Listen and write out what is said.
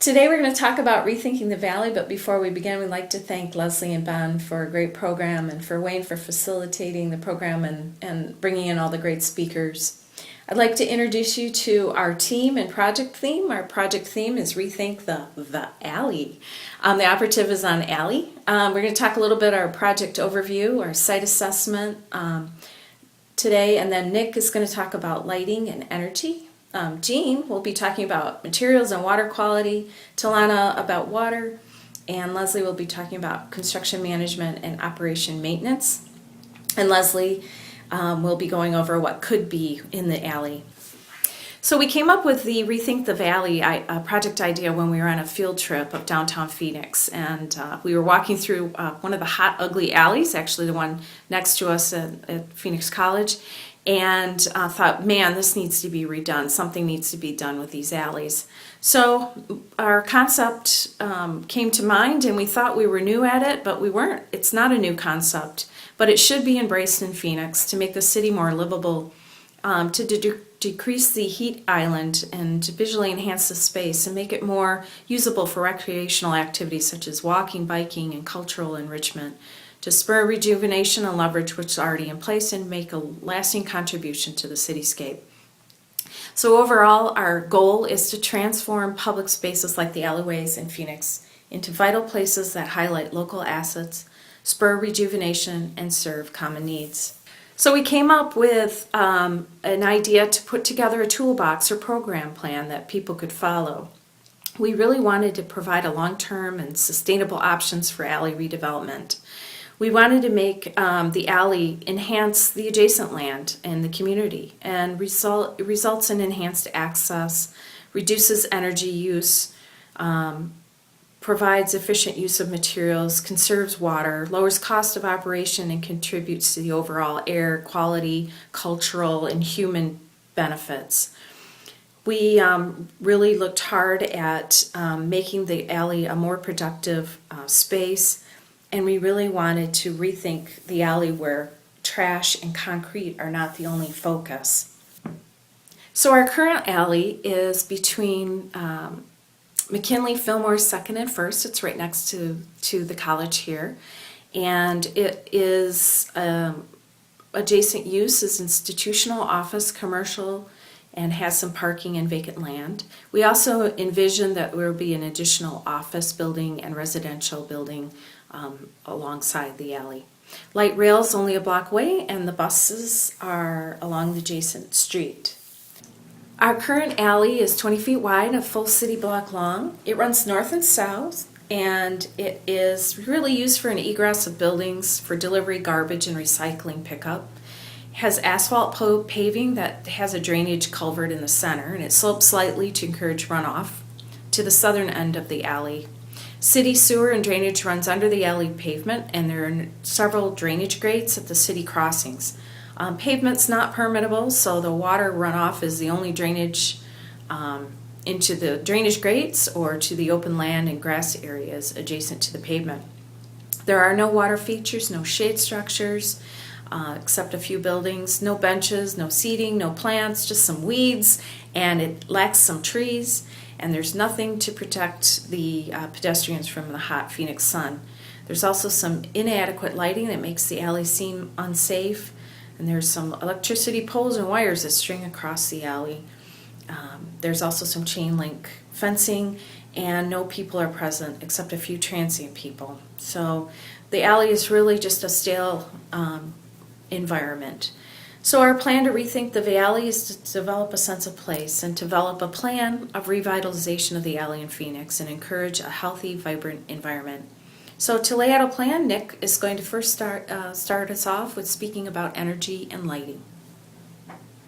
Today we're going to talk about Rethinking the Valley, but before we begin, we'd like to thank Leslie and Ben for a great program and for Wayne for facilitating the program and bringing in all the great speakers. I'd like to introduce you to our team and project theme. Our project theme is Rethink the Alley. The operative is on Alley. We're going to talk a little bit our project overview, our site assessment today, and then Nick is going to talk about lighting and energy. Jean will be talking about materials and water quality, Talana about water, and Leslie will be talking about construction management and operation maintenance. And Leslie will be going over what could be in the alley. So we came up with the Rethink the Valley project idea when we were on a field trip of downtown Phoenix, and we were walking through one of the hot, ugly alleys, actually the one next to us at Phoenix College, and thought, man, this needs to be redone. Something needs to be done with these alleys. So our concept came to mind, and we thought we were new at it, but we weren't. It's not a new concept, but it should be embraced in Phoenix to make the city more livable, to decrease the heat island and to visually enhance the space and make it more usable for recreational activities such as walking, biking, and cultural enrichment, to spur rejuvenation and leverage which is already in place and make a lasting contribution to the cityscape. So overall, our goal is to transform public spaces like the alleyways in Phoenix into vital places that highlight local assets, spur rejuvenation, and serve common needs. So we came up with an idea to put together a toolbox or program plan that people could follow. We really wanted to provide a long-term and sustainable options for alley redevelopment. We wanted to make the alley enhance the adjacent land and the community and results in enhanced access, reduces energy use, provides efficient use of materials, conserves water, lowers cost of operation, and contributes to the overall air quality, cultural, and human benefits. We really looked hard at making the alley a more productive space, and we really wanted to rethink the alley where trash and concrete are not the only focus. So our current alley is between McKinley, Fillmore, 2nd and 1st. It's right next to the college here. And it is adjacent use is institutional, office, commercial, and has some parking and vacant land. We also envision that there will be an additional office building and residential building alongside the alley. Light rail is only a block away, and the buses are along the adjacent street. Our current alley is 20 feet wide, a full city block long. It runs north and south, and it is really used for an egress of buildings for delivery, garbage, and recycling pickup. It has asphalt paving that has a drainage culvert in the center, and it slopes slightly to encourage runoff to the southern end of the alley. City sewer and drainage runs under the alley pavement, and there are several drainage grates at the city crossings. Pavement's not permittable, so the water runoff is the only drainage into the drainage grates or to the open land and grass areas adjacent to the pavement. There are no water features, no shade structures, except a few buildings, no benches, no seating, no plants, just some weeds, and it lacks some trees, and there's nothing to protect the pedestrians from the hot Phoenix sun. There's also some inadequate lighting that makes the alley seem unsafe, and there's some electricity poles and wires that string across the alley. There's also some chain link fencing, and no people are present except a few transient people. So the alley is really just a stale environment. So our plan to rethink the valley is to develop a sense of place and develop a plan of revitalization of the alley in Phoenix and encourage a healthy, vibrant environment. So to lay out a plan, Nick is going to first start us off with speaking about energy and lighting.